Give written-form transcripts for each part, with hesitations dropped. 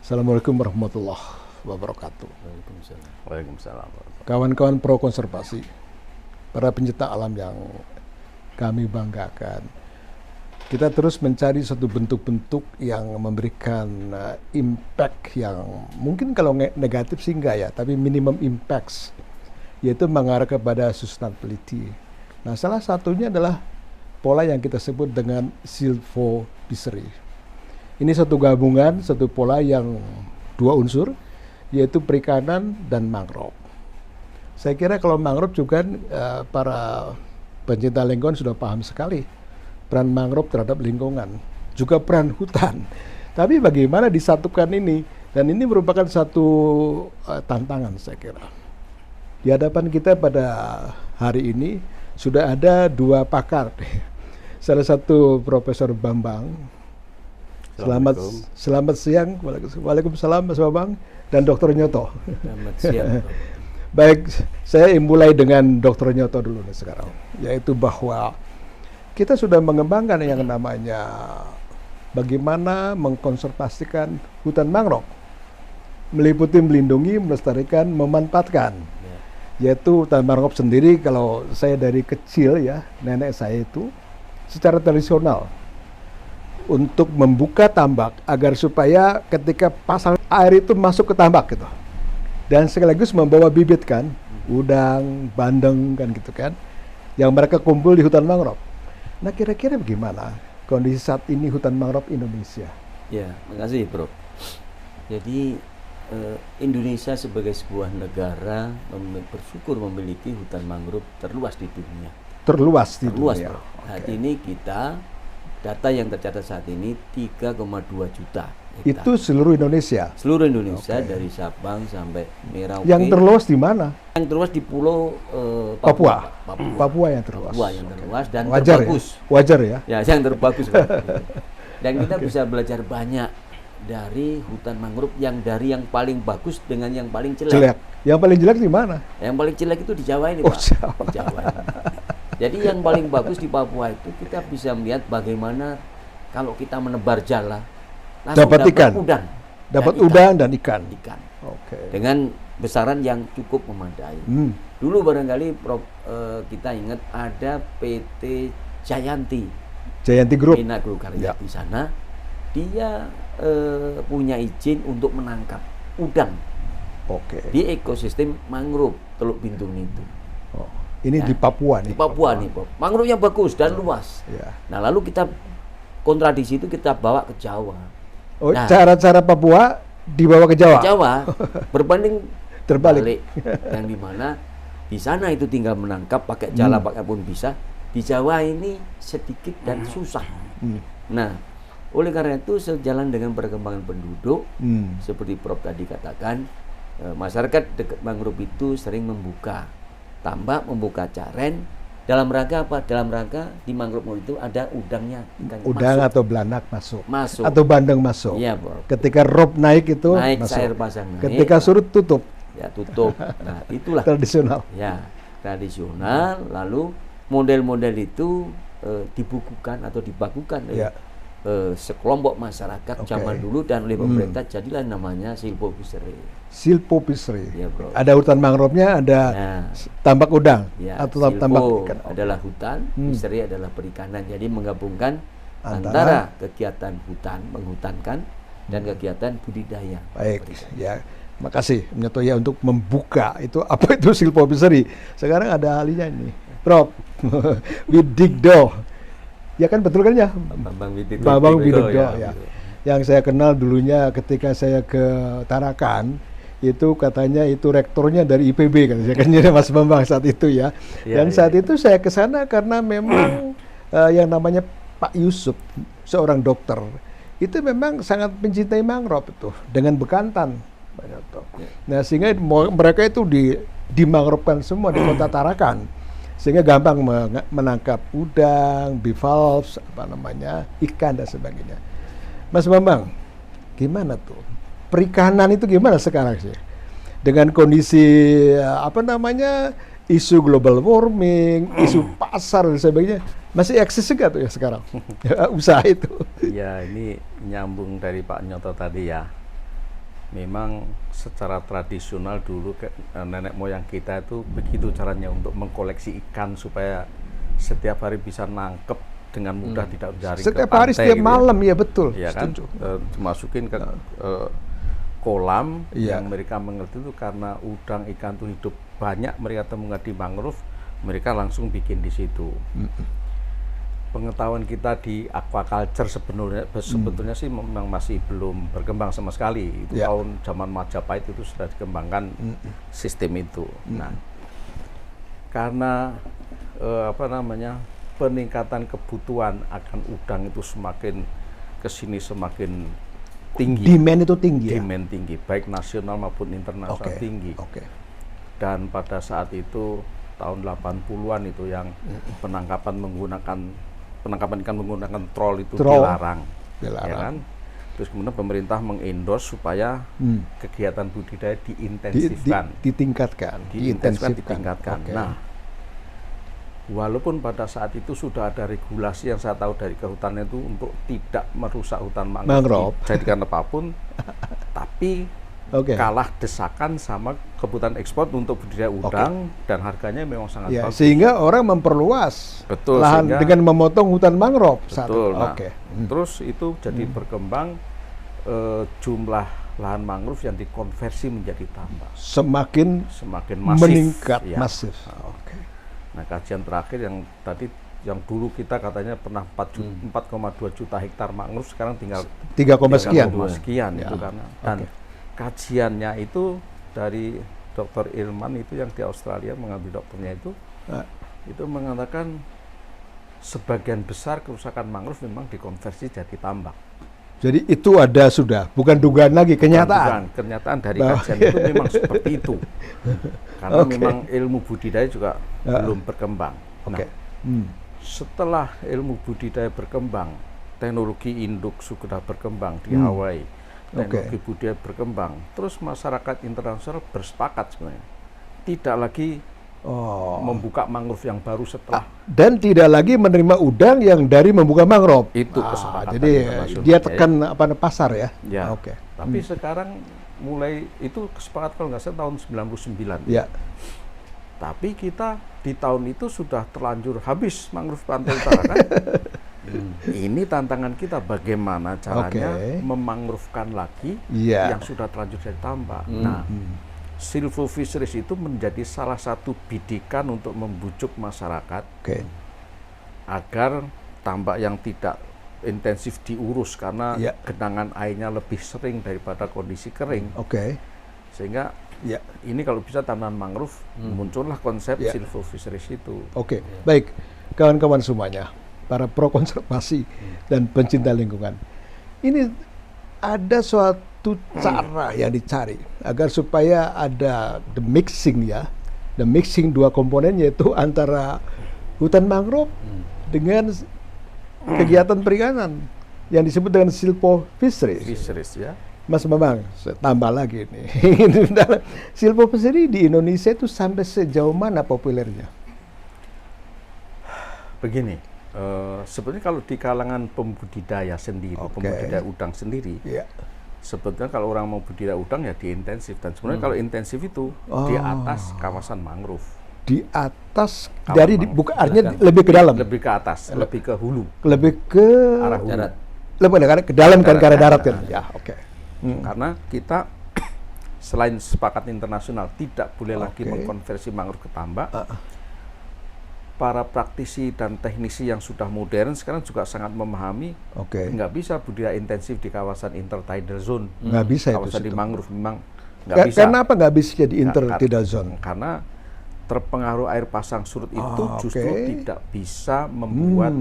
Assalamualaikum warahmatullahi wabarakatuh. Waalaikumsalam. Waalaikumsalam. Kawan-kawan pro konservasi, para pencinta alam yang kami banggakan, kita terus mencari satu bentuk-bentuk yang memberikan impact yang mungkin kalau negatif sih enggak ya, tapi minimum impacts, yaitu mengarah kepada sustainability. Nah, salah satunya adalah pola yang kita sebut dengan silvopiceri. Ini satu gabungan, satu pola yang dua unsur, yaitu perikanan dan mangrove. Saya kira kalau mangrove juga para pencinta lingkungan sudah paham sekali peran mangrove terhadap lingkungan, juga peran hutan. Tapi bagaimana disatukan ini? Dan ini merupakan satu tantangan saya kira. Di hadapan kita pada hari ini sudah ada dua pakar. Salah satu Profesor Bambang. Selamat siang. Waalaikumsalam Mas Bambang dan Dr. Nyoto. Selamat siang. Baik, saya mulai dengan Dr. Nyoto dulu nih sekarang, yaitu bahwa kita sudah mengembangkan yang namanya bagaimana mengkonservasikan hutan mangrove, meliputi melindungi, melestarikan, memanfaatkan. Yaitu hutan mangrove sendiri, kalau saya dari kecil ya, nenek saya itu secara tradisional untuk membuka tambak agar supaya ketika pasang air itu masuk ke tambak gitu, dan sekaligus membawa bibit kan, udang, bandeng kan gitu kan, yang mereka kumpul di hutan mangrove. Nah, kira-kira bagaimana kondisi saat ini hutan mangrove Indonesia? Ya, makasih Bro. Jadi Indonesia sebagai sebuah negara bersyukur memiliki hutan mangrove terluas di dunia. Terluas di dunia. Bro. Saat ini kita data yang tercatat saat ini 3,2 juta hektar. Itu seluruh Indonesia? Seluruh Indonesia, dari Sabang sampai Merauke. Yang terluas di mana? Yang terluas di Pulau Papua. Papua yang terluas. Papua yang terluas dan wajar terbagus. Ya? Wajar ya? Ya, yang terbagus. Dan kita bisa belajar banyak dari hutan mangrove yang dari yang paling bagus dengan yang paling jelek. Yang paling jelek di mana? Yang paling jelek itu di Jawa ini, Pak. Jawa. Di Jawa ini. Jadi yang paling bagus di Papua itu kita bisa melihat bagaimana kalau kita menebar jala dapat ikan, udang, dapat udang dan ikan. Dengan besaran yang cukup memadai. Dulu barangkali kita ingat ada PT Jayanti Group, Bina Karya di sana. Dia punya izin untuk menangkap udang di ekosistem mangrove Teluk Bintung itu. Ini di Papua nih. Di Papua nih, mangrove-nya bagus dan luas. Nah, lalu kita kontradiksi itu kita bawa ke Jawa. Cara-cara Papua dibawa ke Jawa. Jawa berbanding terbalik. Yang dimana di sana itu tinggal menangkap pakai jala pakai pun bisa. Di Jawa ini sedikit dan susah. Nah, oleh karena itu sejalan dengan perkembangan penduduk, seperti Prof tadi katakan, masyarakat dekat mangrove itu sering membuka tambak, membuka caren. Dalam rangka apa? Dalam rangka di mangrove itu ada udangnya. Udang atau belanak masuk. Atau bandeng masuk. Iya, Bro. Ketika rob naik itu masuk. Air pasang naik. Ketika surut tutup. Ya, tutup. Nah, itulah tradisional. Ya, tradisional. Lalu model-model itu dibukukan atau dibakukan oleh sekelompok masyarakat zaman dulu dan oleh pemerintah, jadilah namanya silvopiceri. Silvopiceri. Ya, Bro. Ada hutan mangrove-nya, ada tambak udang atau tambak ikan. Adalah hutan, fishery adalah perikanan. Jadi menggabungkan antara kegiatan hutan, menghutankan, dan kegiatan budidaya. Baik, ya. Makasih Nyoto ya untuk membuka itu apa itu silvopiceri. Sekarang ada ahlinya ini, Prof. Widigdo. Ya kan betul kan ya? Bambang Widigdo ya. Yang saya kenal dulunya ketika saya ke Tarakan, itu katanya itu rektornya dari IPB kan, saya kan Mas Bambang saat itu ya. Dan saat itu saya ke sana karena memang yang namanya Pak Yusuf, seorang dokter, itu memang sangat mencintai mangrove itu dengan bekantan. Nah, sehingga mereka itu dimangrovkan semua di kota Tarakan, sehingga gampang menangkap udang, bivalves, ikan dan sebagainya. Mas Bambang, gimana tuh perikanan itu gimana sekarang sih dengan kondisi isu global warming, isu pasar dan sebagainya, masih eksis enggak tuh ya sekarang usaha itu? Ya, ini nyambung dari Pak Nyoto tadi ya. Memang secara tradisional dulu nenek moyang kita itu begitu caranya untuk mengkoleksi ikan supaya setiap hari bisa nangkep dengan mudah, tidak jaring Setiap ke hari, pantai setiap gitu malam, ya betul. ya kan, Setuju. masukin ke kolam Iya. yang mereka mengerti itu karena udang ikan itu hidup banyak, mereka temukan di mangrove, mereka langsung bikin di situ. Pengetahuan kita di aquaculture sebetulnya sih memang masih belum berkembang sama sekali. Itu Ya. tahun zaman Majapahit itu sudah dikembangkan sistem itu. Nah, karena peningkatan kebutuhan akan udang itu semakin kesini semakin tinggi. Demand itu tinggi ya? Demand tinggi, baik nasional maupun internasional Oke. tinggi. Oke. Dan pada saat itu tahun 80-an itu yang penangkapan ikan menggunakan troll itu Troll. dilarang. Dilarang. Ya kan? Terus kemudian pemerintah mengendorse supaya kegiatan budidaya diintensifkan. Ditingkatkan. Ditingkatkan. Oke. Nah, walaupun pada saat itu sudah ada regulasi yang saya tahu dari kehutanan itu untuk tidak merusak hutan mangrove, dijadikan apapun, tapi Oke. kalah desakan sama kebutuhan ekspor untuk budidaya udang dan harganya memang sangat Ya, bagus. sehingga orang memperluas Betul, lahan sehingga- dengan memotong hutan mangrove. saat Betul. itu. Nah, Oke. terus itu jadi berkembang jumlah lahan mangrove yang dikonversi menjadi tambak Semakin semakin masif. meningkat, Ya. masif. Oke. Nah, kajian terakhir yang dulu kita katanya pernah 4,2 juta hektar mangrove, sekarang tinggal 3, sekian. 3,2 sekian Ya. itu karena. Dan kajiannya itu dari Dr. Ilman itu yang di Australia mengambil dokternya itu mengatakan sebagian besar kerusakan mangrove memang dikonversi jadi tambak. Jadi itu ada sudah, bukan dugaan lagi, kenyataan. Bukan, kenyataan dari kajian itu memang seperti itu. Karena memang ilmu budidaya juga belum berkembang. Oke. Nah, setelah ilmu budidaya berkembang, teknologi induk sudah berkembang di Hawaii, teknologi budidaya berkembang, terus masyarakat internasional bersepakat sebenarnya tidak lagi membuka mangrove yang baru setelah Dan tidak lagi menerima udang yang dari membuka mangrove. itu kesepakatan Jadi internasional. dia tekan pasar ya. Ya. Oke. Tapi sekarang mulai itu kesepakatan kalau nggak salah tahun 99. Ya. Tapi kita di tahun itu sudah terlanjur habis mangrove pantai utara kan. Ini tantangan kita bagaimana caranya memangrovkan lagi yang sudah terlanjur jadi tambak. Nah, silvo fisheries itu menjadi salah satu bidikan untuk membujuk masyarakat agar tambak yang tidak intensif diurus karena genangan airnya lebih sering daripada kondisi kering. Sehingga ini kalau bisa tanaman mangrove muncullah konsep silvo fisheries itu. Baik, kawan-kawan semuanya, para pro konservasi dan pencinta lingkungan. Ini ada suatu cara yang dicari agar supaya ada the mixing dua komponen, yaitu antara hutan mangrove dengan kegiatan perikanan yang disebut dengan silvo fisheries. Ya. Mas Bambang, saya tambah lagi nih. Silvo fisheries di Indonesia itu sampai sejauh mana populernya? Begini, sebetulnya kalau di kalangan pembudidaya sendiri, pembudidaya udang sendiri, sebetulnya kalau orang mau budidaya udang ya diintensif, dan sebenarnya kalau intensif itu di atas kawasan mangrove. Di atas dari bukan artinya lebih ke dalam. Lebih ke atas, lebih ke hulu. Lebih ke arah hulu. Darat. Lebih ke dalam kan, ke arah darat kan. Ya, Karena kita selain sepakat internasional tidak boleh lagi mengkonversi mangrove ke tambak. Para praktisi dan teknisi yang sudah modern sekarang juga sangat memahami nggak bisa budidaya intensif di kawasan intertidal zone. Nggak bisa kawasan itu. Di mangrove memang nggak bisa. Kenapa nggak bisa jadi intertidal zone? Karena terpengaruh air pasang surut itu justru tidak bisa membuat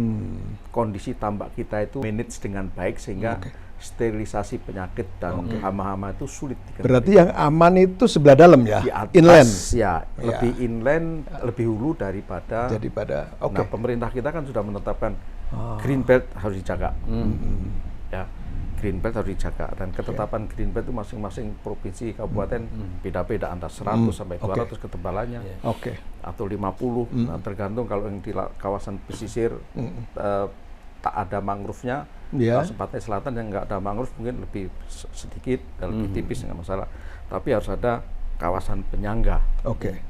kondisi tambak kita itu manage dengan baik sehingga sterilisasi penyakit dan hama-hama itu sulit dikendalikan. Berarti yang aman itu sebelah dalam ya, di atas, inland. Lebih inland, lebih hulu daripada. Nah, pemerintah kita kan sudah menetapkan green belt harus dijaga. Ya, green belt harus dijaga, dan ketetapan green belt itu masing-masing provinsi kabupaten beda-beda antara 100 sampai 200 ketebalannya. Atau 50, nah, tergantung kalau yang di kawasan pesisir tak ada mangrove-nya. Ya. Kalau pantai selatan yang nggak ada mangrove mungkin lebih sedikit, lebih tipis nggak masalah. Tapi harus ada kawasan penyangga. Oke.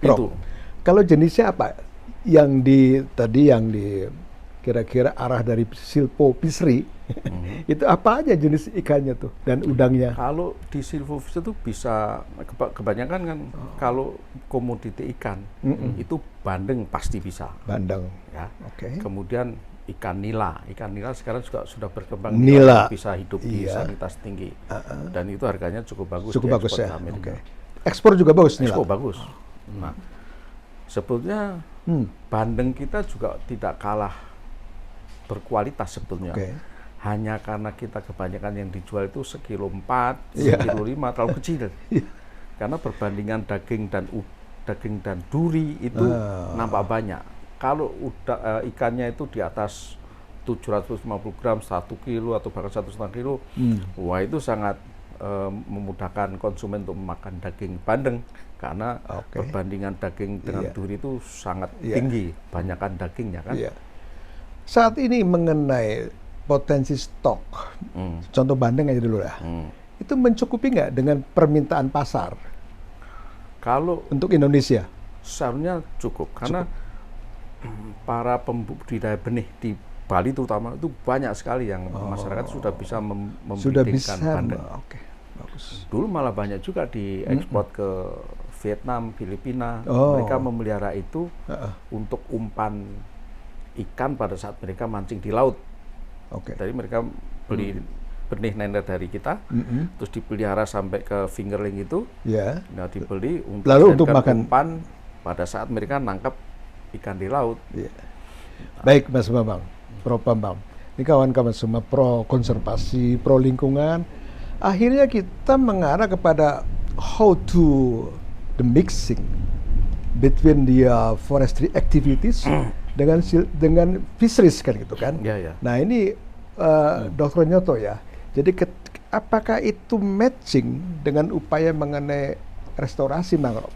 Itu. Kalau jenisnya apa? Yang di kira-kira arah dari silvophiscery, itu apa aja jenis ikannya tuh dan udangnya? Kalau di silvophiscery itu bisa kebanyakan kan kalau komoditi ikan itu bandeng pasti bisa. Bandeng. Ya. Oke. Kemudian ikan nila sekarang juga sudah berkembang, nila bisa hidup di salinitas tinggi dan itu harganya cukup bagus. Cukup bagus ya. Amerika. Ekspor juga bagus nila. Ekspor bagus. Nah, sebetulnya bandeng kita juga tidak kalah berkualitas sebetulnya. Hanya karena kita kebanyakan yang dijual itu sekilo 4, sekilo 5 terlalu kecil. Karena perbandingan daging dan duri itu nampak banyak. Kalau ikannya itu di atas 750 gram, 1 kilo atau bahkan 1,5 kilo, wah itu sangat memudahkan konsumen untuk memakan daging bandeng karena perbandingan daging dengan duri itu sangat tinggi, banyakkan dagingnya kan. Saat ini mengenai potensi stok, contoh bandeng aja dulu lah, itu mencukupi nggak dengan permintaan pasar? Kalau untuk Indonesia, seharusnya cukup karena para pembudidaya benih di Bali terutama itu banyak sekali yang masyarakat sudah bisa membudidaykan bandeng. Bagus. Dulu malah banyak juga diekspor ke Vietnam, Filipina. Mereka memelihara itu untuk umpan ikan pada saat mereka mancing di laut. Jadi mereka beli benih nender dari kita, terus dipelihara sampai ke fingerling itu, nah dibeli untuk makan umpan pada saat mereka nangkap ikan di laut. Baik Mas Bambang, Prof Bambang, ini kawan-kawan semua pro konservasi, pro lingkungan. Akhirnya kita mengarah kepada how to the mixing between the forestry activities dengan fisheries kan gitu kan. Nah ini Dr. Nyoto ya. Jadi apakah itu matching dengan upaya mengenai restorasi mangrove?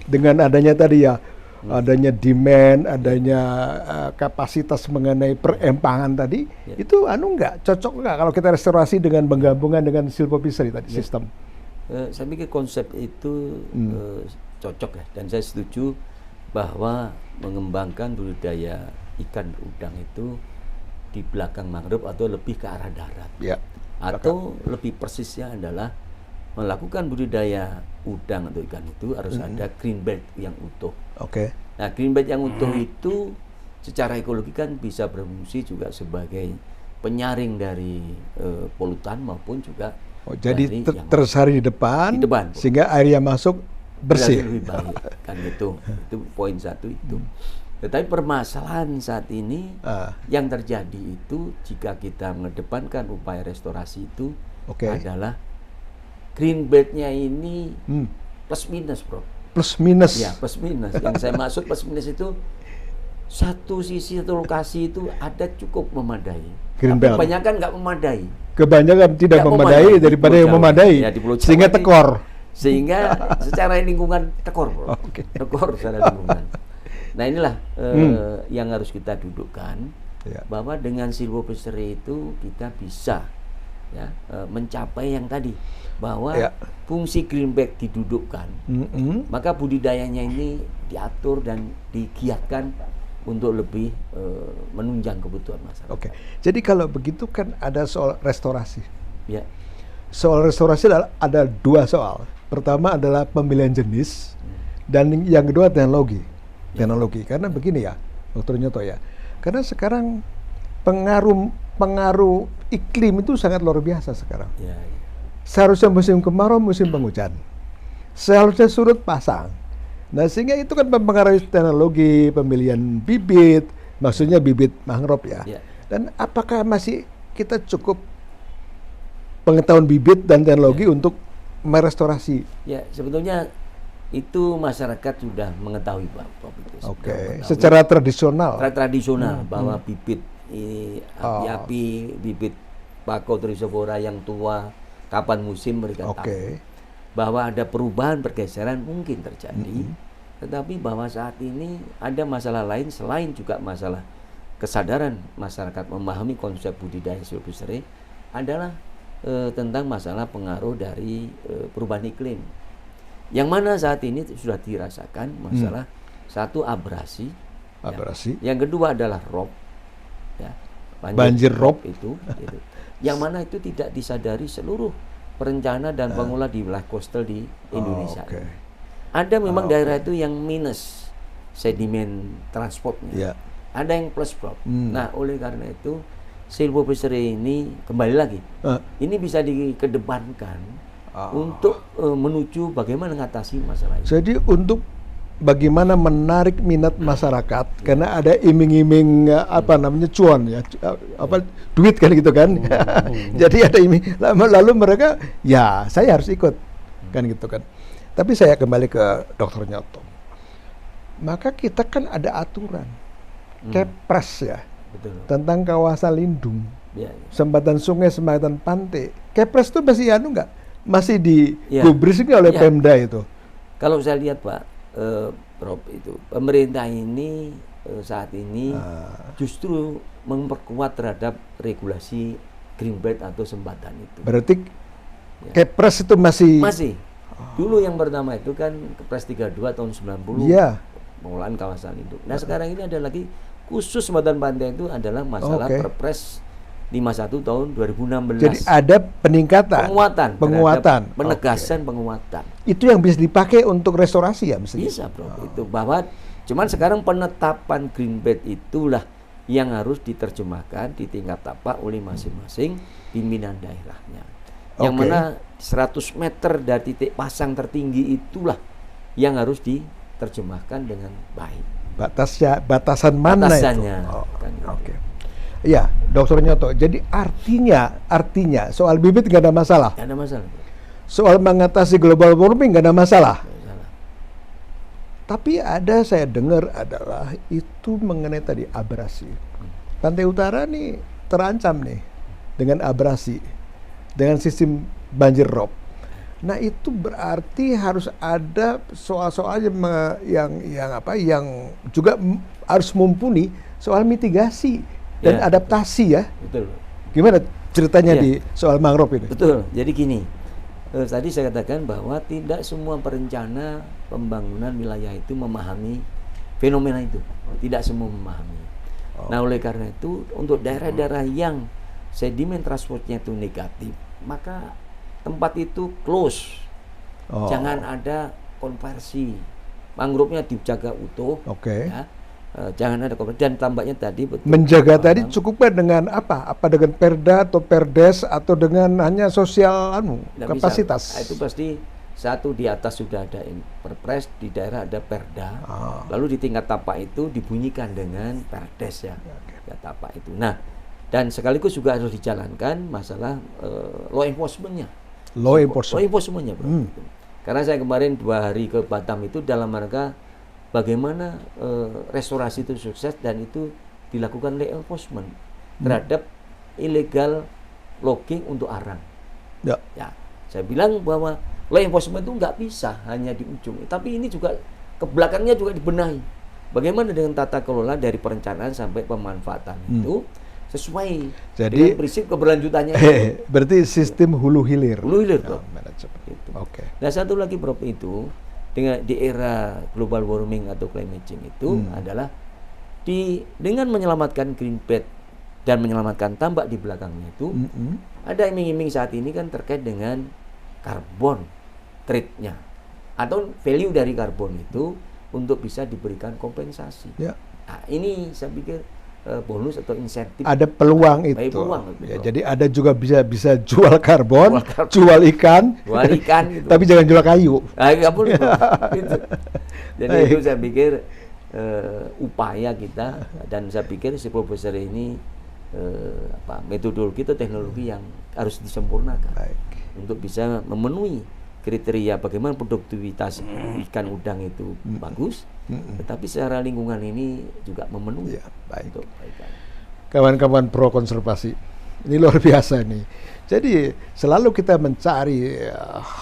Dengan adanya tadi ya, adanya demand, adanya kapasitas mengenai perempangan tadi, itu nggak cocok nggak kalau kita restorasi dengan penggabungan dengan silvophiscery tadi sistem? Saya pikir konsep itu cocok ya, dan saya setuju bahwa mengembangkan budidaya ikan udang itu di belakang mangrove atau lebih ke arah darat, atau lebih persisnya adalah melakukan budidaya udang atau ikan itu harus ada green belt yang utuh. Nah, green belt yang utuh itu secara ekologi kan bisa berfungsi juga sebagai penyaring dari polutan maupun juga jadi tersari di depan sehingga air yang masuk bersih. Lebih baik kan gitu. Itu poin satu itu. Tetapi permasalahan saat ini yang terjadi itu jika kita mengedepankan upaya restorasi itu adalah green belt-nya ini plus minus, Bro. Plus minus. Ya, plus minus. Yang saya maksud plus minus itu satu sisi atau lokasi itu ada cukup memadai. Green belt. Kebanyakan nggak memadai. Kebanyakan tidak memadai daripada yang memadai. Ya, sehingga tekor. Sehingga secara lingkungan tekor, Bro. Tekor secara lingkungan. Nah inilah yang harus kita dudukkan bahwa dengan silvophiscery itu kita bisa mencapai yang tadi bahwa fungsi greenback didudukkan, maka budidayanya ini diatur dan digiatkan untuk lebih menunjang kebutuhan masyarakat. Jadi kalau begitu kan ada soal restorasi. Soal restorasi ada dua soal. Pertama adalah pemilihan jenis dan yang kedua teknologi. Karena begini ya, Dr. Nyoto ya. Karena sekarang pengaruh iklim itu sangat luar biasa sekarang. Seharusnya musim kemarau, musim penghujan. Seharusnya surut pasang. Nah, sehingga itu kan mempengaruhi teknologi pemilihan bibit, maksudnya bibit mangrove ya. Dan apakah masih kita cukup pengetahuan bibit dan teknologi untuk merestorasi? Ya, sebetulnya itu masyarakat sudah mengetahui Pak. Secara tradisional. Tradisional bahwa bibit api-api, bibit Pako Trisopora yang tua, kapan musim mereka tahu. Bahwa ada perubahan pergeseran mungkin terjadi, tetapi bahwa saat ini ada masalah lain selain juga masalah kesadaran masyarakat memahami konsep budidaya silvopasture adalah tentang masalah pengaruh dari perubahan iklim. Yang mana saat ini sudah dirasakan masalah satu abrasi, yang kedua adalah rob, ya, banjir rob itu, gitu. Yang mana itu tidak disadari seluruh perencana dan pengelola di wilayah coastal di Indonesia. Ada memang daerah itu yang minus sedimen transportnya, ada yang plus prop. Nah, oleh karena itu silvopasture ini kembali lagi, ini bisa dikedepankan untuk menuju bagaimana mengatasi masalah ini. Jadi untuk bagaimana menarik minat masyarakat, karena ada iming-iming cuan ya, duit kan gitu kan. Jadi ada iming, lalu mereka ya saya harus ikut kan gitu kan. Tapi saya kembali ke Dr. Nyoto. Maka kita kan ada aturan Kepres ya. Betul. Tentang kawasan lindung, sempatan sungai, sempatan pantai. Kepres itu masih masih digubris oleh Pemda itu. Kalau saya lihat Pak, Prof, itu pemerintah ini saat ini justru memperkuat terhadap regulasi green belt atau sempatan itu. Berarti Kepres itu masih. Dulu yang pertama itu kan Kepres 32 tahun 90 pengelolaan kawasan lindung. Nah sekarang ini ada lagi khusus sempatan pantai itu adalah masalah Perpres 51 tahun 2016. Jadi ada peningkatan, penguatan, penegasan penguatan. Itu yang bisa dipakai untuk restorasi ya mestinya. Bisa Bro, itu bahwa cuman sekarang penetapan green belt itulah yang harus diterjemahkan di tingkat tapak oleh masing-masing pimpinan daerahnya. Yang mana 100 meter dari titik pasang tertinggi itulah yang harus diterjemahkan dengan baik. Batasan mana batasannya, itu? Iya, Dr. Nyoto. Jadi artinya soal bibit nggak ada masalah. Nggak ada masalah. Soal mengatasi global warming nggak ada masalah. Tapi saya dengar adalah itu mengenai tadi abrasi. Pantai Utara nih terancam nih dengan abrasi, dengan sistem banjir rob. Nah itu berarti harus ada soal-soal yang juga harus mumpuni soal mitigasi dan adaptasi ya. Betul. Gimana ceritanya di soal mangrove ini? Betul. Jadi gini, tadi saya katakan bahwa tidak semua perencana pembangunan wilayah itu memahami fenomena itu. Tidak semua memahami. Nah oleh karena itu untuk daerah-daerah yang sedimen transportnya itu negatif, maka tempat itu close, jangan ada konversi, mangrove-nya dijaga utuh, ya. Jangan ada konversi dan tampaknya tadi betul. Menjaga tadi cukupnya dengan apa? Apa dengan perda atau perdes atau dengan hanya sosial kapasitas? Itu pasti satu di atas sudah ada perpres, di daerah ada perda, lalu di tingkat tapak itu dibunyikan dengan perdes ya, tapak itu. Nah dan sekaligus juga harus dijalankan masalah law enforcement-nya. Law enforcement-nya, Bro. Karena saya kemarin 2 hari ke Batam itu dalam rangka bagaimana restorasi itu sukses dan itu dilakukan law enforcement terhadap illegal logging untuk arang. Ya, saya bilang bahwa law enforcement itu nggak bisa hanya di ujung, tapi ini juga ke belakangnya juga dibenahi. Bagaimana dengan tata kelola dari perencanaan sampai pemanfaatan itu sesuai dengan prinsip keberlanjutannya. Berarti sistem hulu hilir. Hulu hilir, Bro. Itu. Nah satu lagi Prof itu di era global warming atau climate change itu adalah dengan menyelamatkan green belt dan menyelamatkan tambak di belakangnya itu ada iming-iming saat ini kan terkait dengan karbon trade-nya atau value dari karbon itu untuk bisa diberikan kompensasi. Nah ini saya pikir bonus atau insentif. Ada peluang itu. Jadi ada juga bisa jual karbon, jual ikan, gitu. Tapi jangan jual kayu. Nggak boleh. Gitu. Jadi itu saya pikir upaya kita dan saya pikir silvopasture ini metodologi atau teknologi yang harus disempurnakan untuk bisa memenuhi kriteria bagaimana produktivitas ikan udang itu bagus, tetapi secara lingkungan ini juga memenuhi. Untuk kawan-kawan pro konservasi, ini luar biasa nih. Jadi selalu kita mencari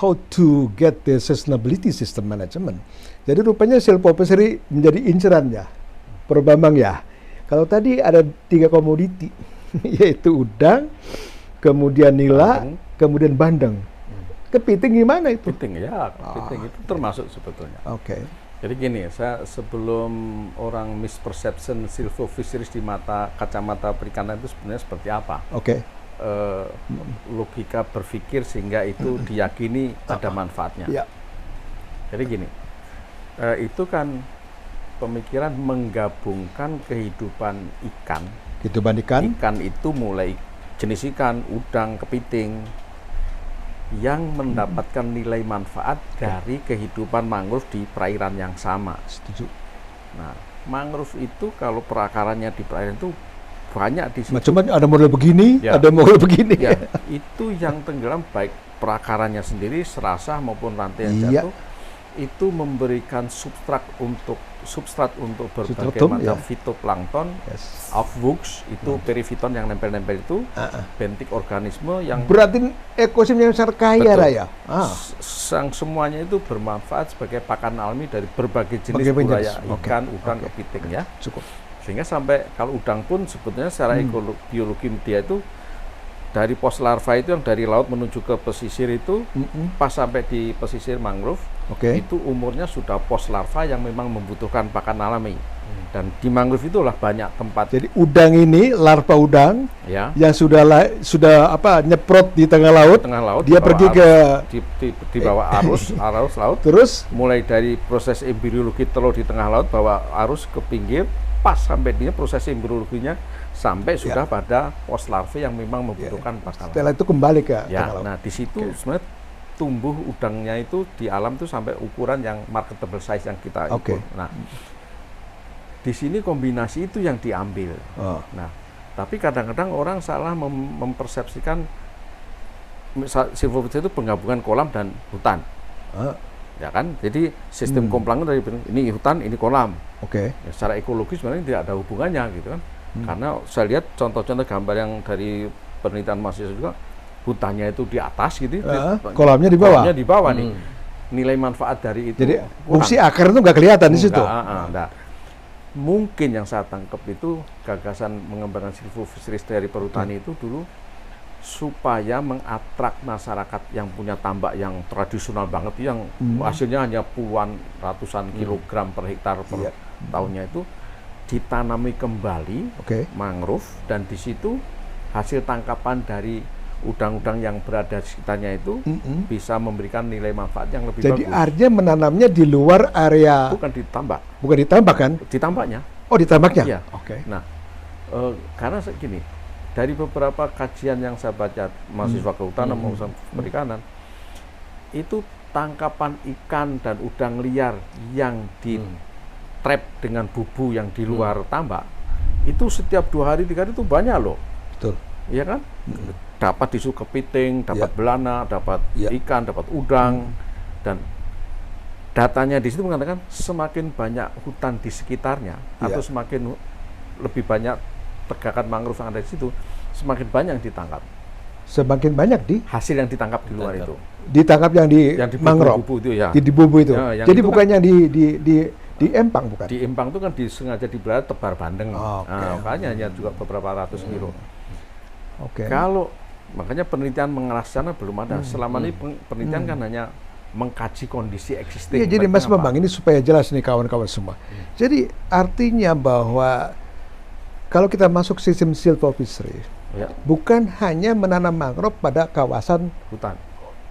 how to get the sustainability system management. Jadi rupanya silvopasture menjadi inceran ya, Prof Bambang ya. Kalau tadi ada 3 komoditi, yaitu udang, kemudian nila, kemudian bandeng. Kepiting gimana itu? Kepiting ya, kepiting itu termasuk sebetulnya. Oke. Jadi gini, saya sebelum orang misperception silvofisheries di kacamata perikanan itu sebenarnya seperti apa? Oke. Logika berpikir sehingga itu diyakini ada manfaatnya. Ya. Jadi gini, itu kan pemikiran menggabungkan kehidupan ikan. Kehidupan ikan? Ikan itu mulai jenis ikan, udang, kepiting, yang mendapatkan nilai manfaat dari kehidupan mangrove di perairan yang sama. Setuju. Nah, mangrove itu kalau perakarannya di perairan itu banyak di situ. Cuma ada model begini, ya, ada model begini. Ya, itu yang tenggelam baik perakarannya sendiri, serasah maupun rantai yang jatuh, itu memberikan substrat untuk berbagai macam fitoplankton, aufwuchs itu perifiton yang nempel-nempel itu, bentik organisme yang berarti ekosistem yang sangat kaya, Raya. Semuanya itu bermanfaat sebagai pakan alami dari berbagai jenis budaya ikan, udang, kepiting ya. Cukup. Sehingga sampai kalau udang pun sebetulnya secara biologi dia itu dari pos larva itu yang dari laut menuju ke pesisir itu pas sampai di pesisir mangrove itu umurnya sudah pos larva yang memang membutuhkan pakan alami. Dan di mangrove itulah banyak tempat. Jadi udang ini larva udang yang sudah nyeprot di tengah laut. Dia pergi di bawah arus laut. Terus mulai dari proses embriologi telur di tengah laut bawa arus ke pinggir, pas sampai dia proses embriologinya sampai sudah pada pos larva yang memang membutuhkan pakan. Setelah itu kembali ke tengah laut. Nah di situ sebenarnya tumbuh udangnya itu di alam itu sampai ukuran yang marketable size yang kita ukur. Nah di sini kombinasi itu yang diambil. Nah tapi kadang-kadang orang salah mempersepsikan silvofisheries itu penggabungan kolam dan hutan. Ya kan, jadi sistem komplang dari ini hutan, ini kolam. Ya, secara ekologis sebenarnya tidak ada hubungannya gitu kan. Karena saya lihat contoh-contoh gambar yang dari penelitian mahasiswa juga, hutannya itu di atas gitu, kolamnya di bawah. Kolamnya di bawah nih. Nilai manfaat dari itu. Jadi fungsi akar itu nggak kelihatan di situ. Mungkin yang saya tangkap itu gagasan mengembangkan silvofisheries dari perhutani itu dulu supaya mengatrak masyarakat yang punya tambak yang tradisional banget, yang hasilnya hanya puluhan ratusan kilogram per hektar per tahunnya, itu ditanami kembali mangrove, dan di situ hasil tangkapan dari udang-udang yang berada di sekitarnya itu bisa memberikan nilai manfaat yang lebih bagus. Jadi artinya menanamnya di luar area. Bukan ditambak. Bukan ditambak kan? Ditambaknya. Oh, ditambaknya? Iya. Nah, karena segini, dari beberapa kajian yang saya baca mahasiswa kehutanan maupun perikanan, itu tangkapan ikan dan udang liar yang di trap dengan bubu yang di luar tambak, itu setiap 2 hari 3 hari itu banyak loh. Betul. Iya kan? Dapat disu kepiting, dapat belana, dapat ikan, dapat udang, dan datanya di situ mengatakan semakin banyak hutan di sekitarnya atau semakin lebih banyak tegakan mangrove yang ada di situ, semakin banyak yang ditangkap. Semakin banyak hasil yang ditangkap di luar itu. Ditangkap yang di mangrove. Bubu itu ya. Di bubu itu. Jadi itu bukan yang di empang, bukan? Di empang itu kan disengaja dibelai tebar bandeng. Makanya hanya juga beberapa ratus kilo. Kalau makanya penelitian mengarah sana belum ada. Selama ini penelitian kan hanya mengkaji kondisi existing. Iya, jadi Mas Bambang, ini supaya jelas nih kawan-kawan semua. Jadi artinya bahwa kalau kita masuk sistem silvofisheries, bukan hanya menanam mangrove pada kawasan hutan,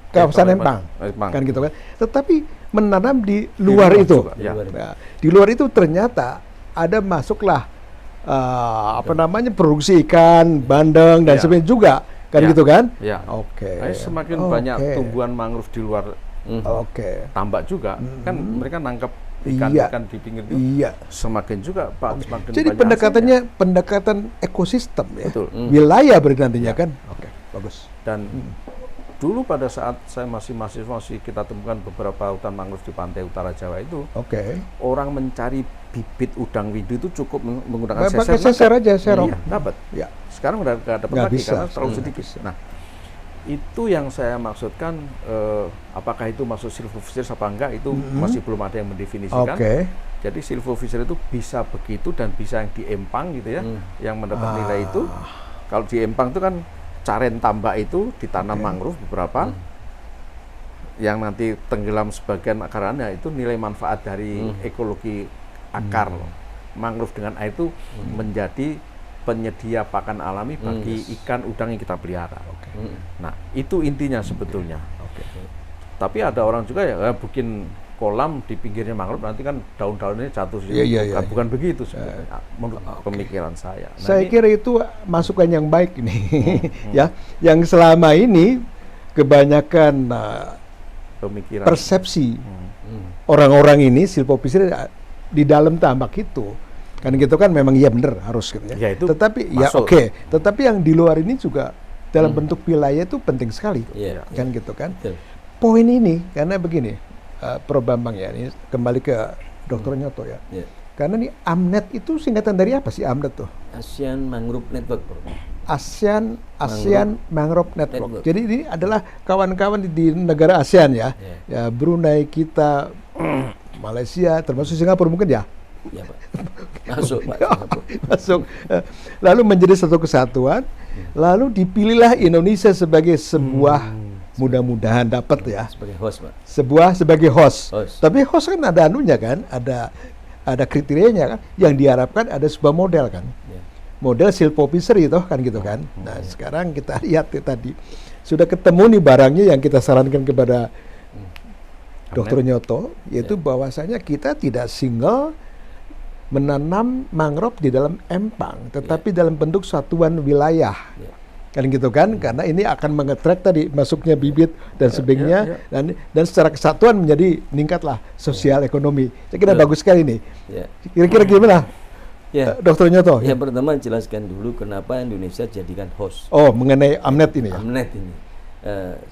kawasan empang, kan gitu kan, tetapi menanam di luar itu. Nah, di luar itu ternyata ada masuklah produksi ikan, bandeng dan sebagainya juga, kan gitu kan? Semakin banyak tumbuhan mangrove di luar tambak juga, kan mereka nangkap ikan di pinggir itu, semakin juga semakin jadi banyak pendekatannya hasilnya. Pendekatan ekosistem ya. Betul. Wilayah berarti nantinya kan. Bagus. Dan dulu pada saat saya masih mahasiswa, kita temukan beberapa hutan mangrove di pantai utara Jawa itu. Orang mencari bibit udang windu itu cukup menggunakan seser aja, serong. Dapat. Sekarang udah nggak dapat lagi karena terlalu sedikit. Nah, Itu yang saya maksudkan, apakah itu masuk silvofisheries apa enggak, itu masih belum ada yang mendefinisikan. Jadi silvofisheries itu bisa begitu dan bisa yang di empang gitu ya, yang mendapat nilai itu. Kalau di empang itu kan caren tambak itu ditanam mangrove beberapa, yang nanti tenggelam sebagian akarnya, itu nilai manfaat dari ekologi akar mangrove dengan air itu menjadi penyedia pakan alami bagi ikan udang yang kita pelihara. Nah, itu intinya sebetulnya. Tapi ada orang juga ya bikin kolam di pinggirnya mangrove, nanti kan daun-daunnya jatuh sini. Bukan begitu sebenarnya, menurut pemikiran saya. Nah, saya kira itu masukan yang baik ini, ya. Yang selama ini kebanyakan pemikiran persepsi orang-orang ini silvofisheries di dalam tambak itu. Kan gitu kan, memang iya benar harus gitu ya. Itu tetapi masuk. Tetapi yang di luar ini juga dalam bentuk wilayah itu penting sekali. Kan gitu kan. Poin ini karena begini, Prof Bambang ya, ini kembali ke Dr. Nyoto ya. Karena ini AMNET itu singkatan dari apa sih AMNET tuh? ASEAN Mangrove Network. ASEAN Mangrove Network. Jadi ini adalah kawan-kawan di negara ASEAN ya. Ya, Brunei, kita, Malaysia, termasuk Singapura mungkin ya. Ya, Pak. Masuk, Pak. Masuk. Lalu menjadi satu kesatuan. Lalu dipilihlah Indonesia sebagai sebuah, mudah-mudahan dapat ya. Sebagai host, Pak. Sebagai host. Tapi host kan ada anunya kan, ada kriterianya kan. Yang diharapkan ada sebuah model kan. Model silvofisheries itu kan gitu kan. Nah, sekarang kita lihat tadi sudah ketemu nih barangnya yang kita sarankan kepada Dr. Nyoto, yaitu bahwasanya kita tidak single menanam mangrove di dalam empang, tetapi dalam bentuk satuan wilayah. Kan gitu kan, karena ini akan mengetrack tadi masuknya bibit dan sebagainya, dan secara kesatuan menjadi meningkatlah sosial ekonomi. Saya kira bagus sekali nih. Kira-kira gimana, Dr. Nyoto? Yang pertama jelaskan dulu kenapa Indonesia jadikan host. Oh, mengenai AMNET ini ya? AMNET ini.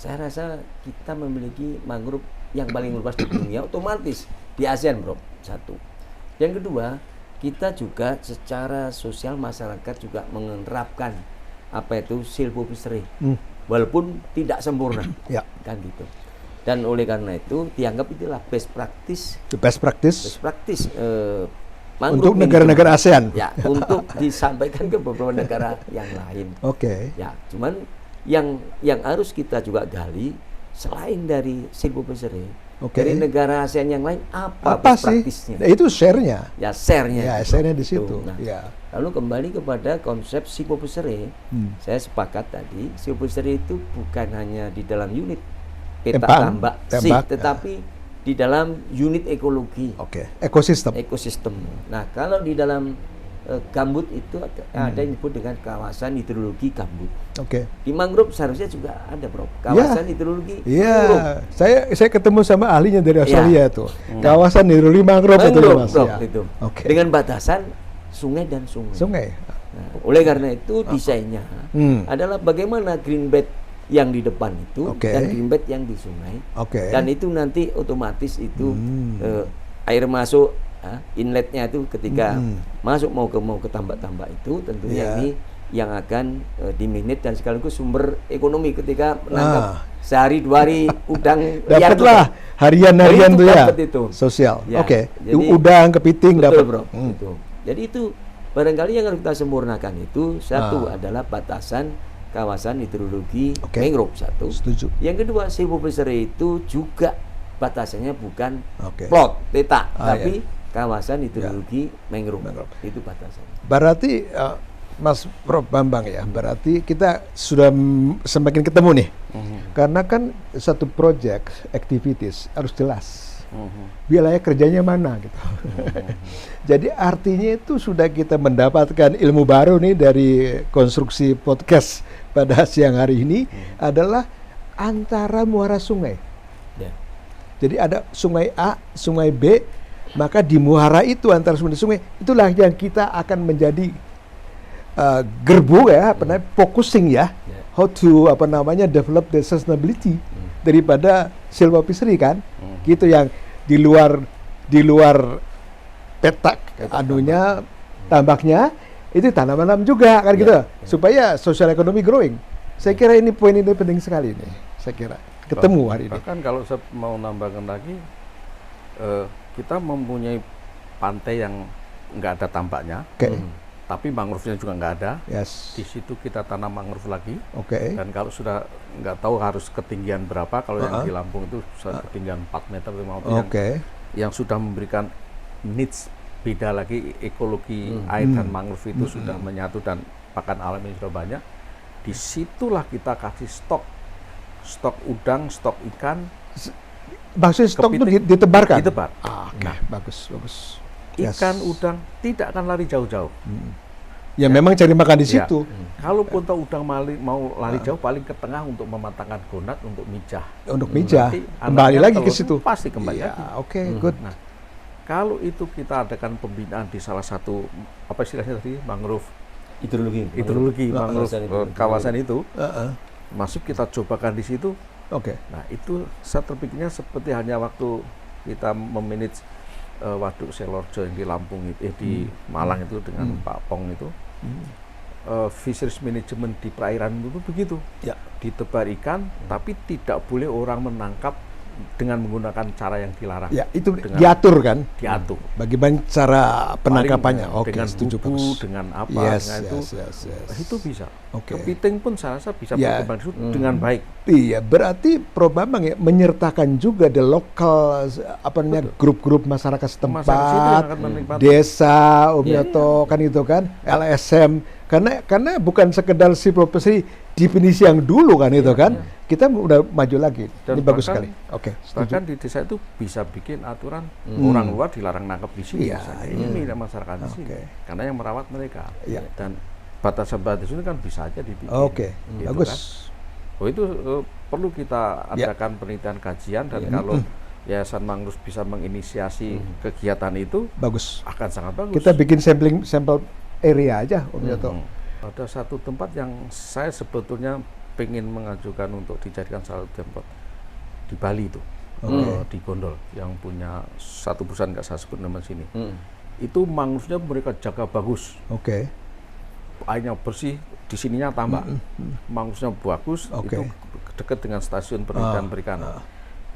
Saya rasa kita memiliki mangrove yang paling luas di dunia, otomatis di ASEAN, Bro. Satu. Yang kedua, kita juga secara sosial masyarakat juga menerapkan apa itu silvofisheries, walaupun tidak sempurna, kan gitu. Dan oleh karena itu dianggap itulah best practice. Best practice untuk negara-negara ASEAN. Ya, untuk disampaikan ke beberapa negara yang lain. Ya, cuman yang harus kita juga gali selain dari silvofisheries. Dari negara ASEAN yang lain apa sih? Praktisnya? Itu share-nya. Ya, share-nya. Ya, share-nya di situ. Nah, lalu kembali kepada konsep silvofisheries. Saya sepakat tadi, silvofisheries itu bukan hanya di dalam unit peta tambak sih, tetapi di dalam unit ekologi. Ekosistem. Nah, kalau di dalam gambut itu ada yang disebut dengan kawasan hidrologi gambut. Di mangrove seharusnya juga ada, Bro. Kawasan hidrologi. Iya. Saya ketemu sama ahlinya dari Australia tuh. Kawasan hidrologi mangrove itu, Mas. Itu. Dengan batasan sungai dan sungai. Nah, oleh karena itu desainnya adalah bagaimana green bed yang di depan itu dan green bed yang di sungai. Dan itu nanti otomatis itu air masuk, inletnya itu ketika masuk mau ke tambak-tambak itu tentunya ini yang akan diminit dan sekaligus sumber ekonomi ketika menangkap sehari 2 hari udang dapatlah harian tuh ya itu. Sosial. Jadi, udang kepiting dapat, Bro. Jadi itu barangkali yang harus kita sempurnakan itu satu adalah batasan kawasan hidrologi mangrove satu. Setuju. Yang kedua, silvofisheries itu juga batasannya bukan plot peta tapi kawasan hidrologi mangrove. Itu batasannya. Berarti Mas Prof Bambang ya, berarti kita sudah semakin ketemu nih. Karena kan satu project activities harus jelas. Wilayah kerjanya mana gitu. Jadi artinya itu sudah kita mendapatkan ilmu baru nih dari konstruksi podcast pada siang hari ini adalah antara muara sungai. Jadi ada sungai A, sungai B, maka di muara itu antara sungai itulah yang kita akan menjadi gerbu ya, focusing ya, how to develop the sustainability daripada silvofisheries kan, gitu yang di luar petak anunya tambaknya itu tanam juga kan gitu, supaya social economy growing. Saya kira ini poin ini penting sekali nih. Saya kira ketemu hari ini. Bahkan kalau saya mau nambahkan lagi, kita mempunyai pantai yang nggak ada tambaknya, tapi mangrove-nya juga nggak ada. Yes. Di situ kita tanam mangrove lagi. Oke. Dan kalau sudah nggak tahu harus ketinggian berapa, kalau yang di Lampung itu sudah ketinggian 4 meter 5 meter, yang sudah memberikan needs beda lagi, ekologi air dan mangrove itu sudah menyatu dan pakan alamnya sudah banyak. Disitulah kita kasih stok udang, stok ikan. Maksudnya stok itu kepiting, ditebarkan? Ditebar. Oke, bagus. Ikan, udang tidak akan lari jauh-jauh. Ya memang cari makan di situ. Kalaupun tahu udang mau lari jauh, paling ke tengah untuk mematangkan gonat untuk mijah. Untuk mijah, Nanti kembali lagi ke telur situ. Pasti kembali lagi. Oke, good. Nah, kalau itu kita adakan pembinaan di salah satu apa istilahnya tadi, mangrove hidrologi mangrove kawasan itu, masuk kita cobakan di situ. Oke. Nah, itu saya terpikirnya seperti hanya waktu kita memanage waduk Selorjo yang di Lampung itu, di Malang itu dengan Pak Pong itu, fisheries management di perairan itu begitu, ditebar ikan, tapi tidak boleh orang menangkap dengan menggunakan cara yang dilarang. Ya, itu diatur kan? Diatur. Bagaimana cara penangkapannya? Oke, dengan setuju, buku, bagus. dengan apa, dengan itu, itu bisa. Kepiting pun saya rasa bisa berkembang di situ dengan baik. Iya, berarti Prof Bambang ya menyertakan juga the local grup-grup masyarakat setempat, desa, Yoto kan itu kan, LSM, karena bukan sekedar civil profesi definisi yang dulu kan itu kan, kita udah maju lagi. Dan ini bagus sekali. Oke. Bahkan di desa itu bisa bikin aturan orang luar dilarang nangkap di sini. Ini masyarakat di sini, karena yang merawat mereka. Dan batasan-batas itu kan bisa aja dibikin. Oke, gitu bagus. Kan? Itu perlu kita adakan penelitian kajian, dan kalau Yayasan Mangrove bisa menginisiasi kegiatan itu, bagus. Akan sangat bagus. Kita bikin sampel area aja, Om Yoto. Ada satu tempat yang saya sebetulnya pengen mengajukan untuk dijadikan salah satu tempat di Bali itu, di Gondol, yang punya satu perusahaan, nggak saya sebut nama sini. Itu mangrove-nya mereka jaga bagus. Airnya bersih, di sininya tambak. Mangrove-nya bagus, itu dekat dengan stasiun penelitian perikanan.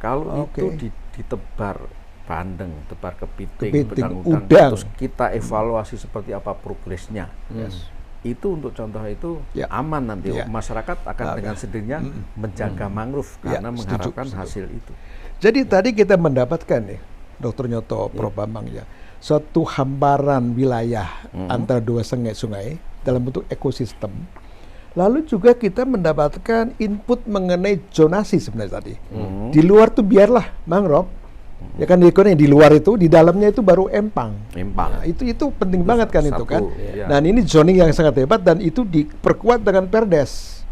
Kalau itu ditebar bandeng, tebar kepiting, udang, terus kita evaluasi seperti apa progresnya. Itu untuk contoh itu aman nanti. Masyarakat akan dengan sendirinya menjaga mangrove karena mengharapkan hasil itu. Jadi tadi kita mendapatkan nih, Dr. Nyoto, Prof Bambang ya, suatu hamparan wilayah antara dua sungai dalam bentuk ekosistem. Lalu juga kita mendapatkan input mengenai zonasi sebenarnya tadi. Di luar tuh biarlah mangrove. Ya kan di luar itu, di dalamnya itu baru empang. Nah, itu penting banget kan itu kan. Dan ini zoning yang sangat hebat dan itu diperkuat dengan Perdes.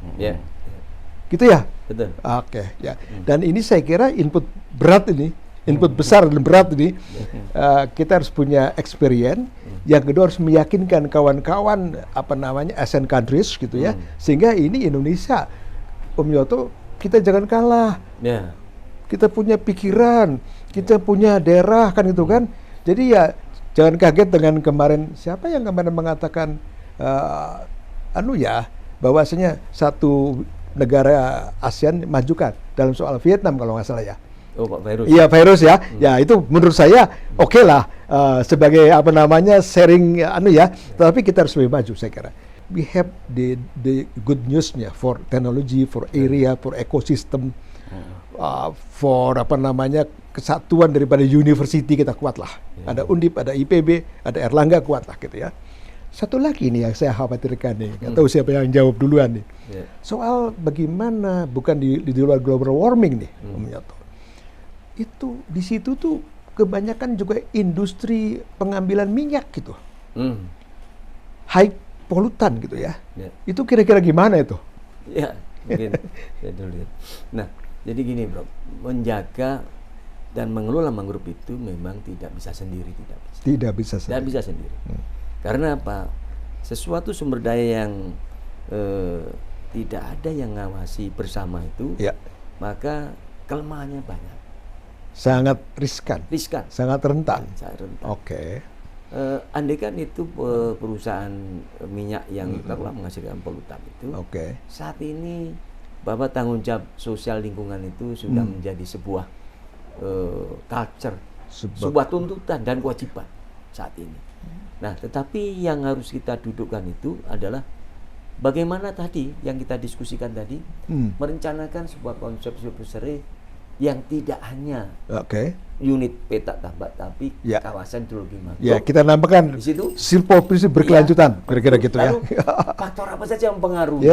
Gitu ya? Betul. Oke, ya. Dan ini saya kira input berat ini, input besar dan berat ini. Kita harus punya experience. Yang kedua harus meyakinkan kawan-kawan ASEAN countries gitu ya. Sehingga ini Indonesia, Om Yoto, kita jangan kalah. Kita punya pikiran, kita punya daerah kan itu kan. Jadi ya jangan kaget dengan kemarin, siapa yang kemarin mengatakan bahwasanya satu negara ASEAN majukan dalam soal Vietnam kalau nggak salah ya. Oh, Pak Virus. Iya, Virus ya. Ya itu menurut saya oke lah sebagai sharing tapi kita harus lebih maju saya kira. We have the good newsnya for technology, for area, for ecosystem. For kesatuan daripada university kita kuat lah. Ada Undip, ada IPB, ada Erlangga kuat lah gitu ya. Satu lagi nih yang saya khawatirkan nih, nggak tahu siapa yang jawab duluan nih. Soal bagaimana bukan di luar global warming nih, Om Yoto. Itu di situ tuh kebanyakan juga industri pengambilan minyak gitu. High polutan gitu ya. Itu kira-kira gimana itu? Ya, mungkin saya dulu lihat. Nah, jadi gini bro, menjaga dan mengelola mangrove itu memang tidak bisa sendiri, tidak bisa sendiri. Karena apa? Sesuatu sumber daya yang tidak ada yang ngawasi bersama itu, maka kelemahannya banyak. Sangat riskan. Sangat rentan. Sangat rentan. Oke. andai kan itu perusahaan minyak yang telah menghasilkan polutan itu, saat ini bahwa tanggung jawab sosial lingkungan itu sudah menjadi sebuah culture, sebuah tuntutan dan kewajiban saat ini. Nah, tetapi yang harus kita dudukkan itu adalah bagaimana tadi yang kita diskusikan tadi, merencanakan sebuah konsep silvophysery yang tidak hanya unit petak tambak, tapi kawasan hidrologi makro. Ya, kita nambahkan di situ silvophysery berkelanjutan, kira-kira gitu lalu, ya. Faktor apa saja yang mempengaruhi?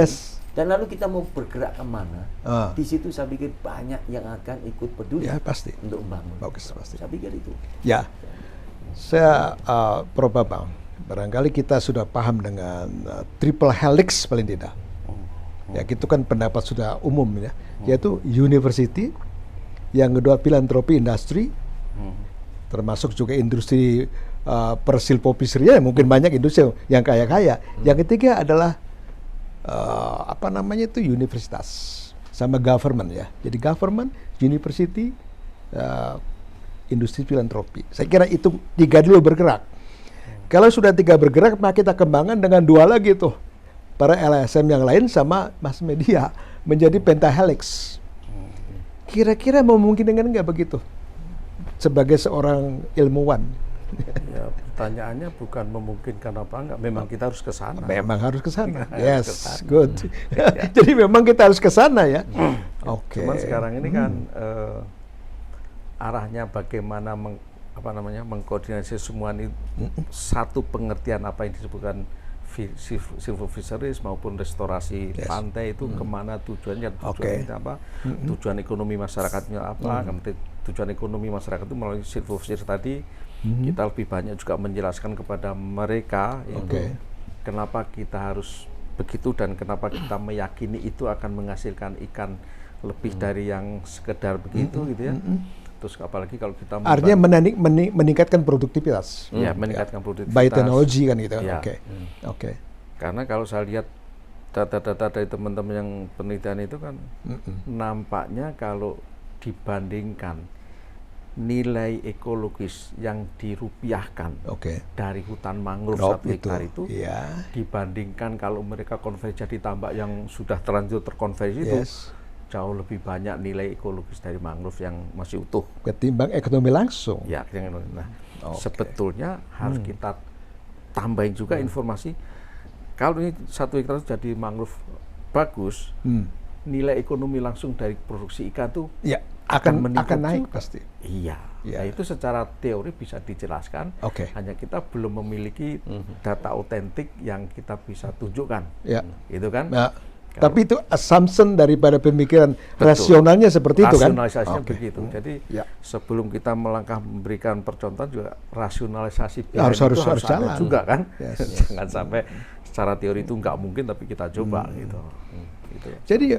Dan lalu kita mau bergerak kemana? Di situ saya pikir banyak yang akan ikut peduli. Ya, pasti. Untuk membangun. Bagus, pasti. Saya pikir itu. Ya, saya Prof. Bambang, barangkali kita sudah paham dengan triple helix paling tidak. Ya, itu kan pendapat sudah umum ya, yaitu university, yang kedua filantropi industri, termasuk juga industri persilvophysery, ya mungkin banyak industri yang kaya-kaya. Yang ketiga adalah universitas sama government ya. Jadi government, university, industri filantropi. Saya kira itu 3 dulu bergerak. Kalau sudah 3 bergerak, maka kita kembangkan dengan 2 lagi tuh, para LSM yang lain sama mass media menjadi pentahelix. Kira-kira memungkinkan nggak begitu sebagai seorang ilmuwan? Ya, pertanyaannya bukan memungkinkan apa enggak, memang kita harus ke sana. Memang harus ke sana. Yes, good. Jadi memang kita harus ke sana ya. Cuman sekarang ini kan arahnya bagaimana mengkoordinasi semua ini, satu pengertian apa yang disebutkan silvophyseries maupun restorasi pantai itu kemana tujuannya, apa, tujuan ekonomi masyarakatnya apa, tujuan ekonomi masyarakat itu melalui silvophyseries tadi. Kita lebih banyak juga menjelaskan kepada mereka itu kenapa kita harus begitu dan kenapa kita meyakini itu akan menghasilkan ikan lebih dari yang sekedar begitu gitu ya. Terus apalagi kalau kita artinya meningkatkan produktivitas. Ya, meningkatkan produktivitas. By teknologi kan gitu. Ya. Oke. Karena kalau saya lihat data-data dari teman-teman yang penelitian itu kan nampaknya kalau dibandingkan nilai ekologis yang dirupiahkan dari hutan mangrove 1 hektar itu dibandingkan kalau mereka konversi jadi tambak yang sudah terlanjur terkonversi itu jauh lebih banyak nilai ekologis dari mangrove yang masih utuh ketimbang ekonomi langsung. Ya, sebetulnya harus kita tambahin juga informasi kalau ini 1 hektar jadi mangrove bagus, nilai ekonomi langsung dari produksi ikan tuh akan naik juga. Pasti. Iya. Nah, itu secara teori bisa dijelaskan. Hanya kita belum memiliki data otentik yang kita bisa tunjukkan. Itu kan? Tapi itu assumption daripada pemikiran rasionalnya seperti itu kan? Rasionalisasinya begitu. Jadi sebelum kita melangkah memberikan percontohan juga rasionalisasi harus ada juga kan? Jangan sampai secara teori itu nggak mungkin tapi kita coba gitu. Jadi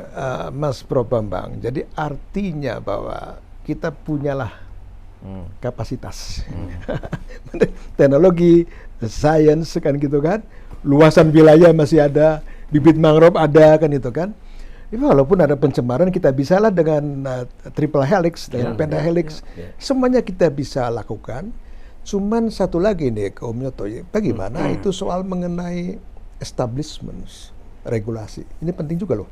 Mas Prof. Bambang, jadi artinya bahwa kita punyalah kapasitas, teknologi, sains kan gitu kan, luasan wilayah masih ada, bibit mangrove ada kan itu kan. Walaupun ada pencemaran kita bisalah dengan triple helix, dengan pentahelix, semuanya kita bisa lakukan. Cuman satu lagi nih Om Nyoto, bagaimana itu soal mengenai establishment, regulasi. Ini penting juga loh.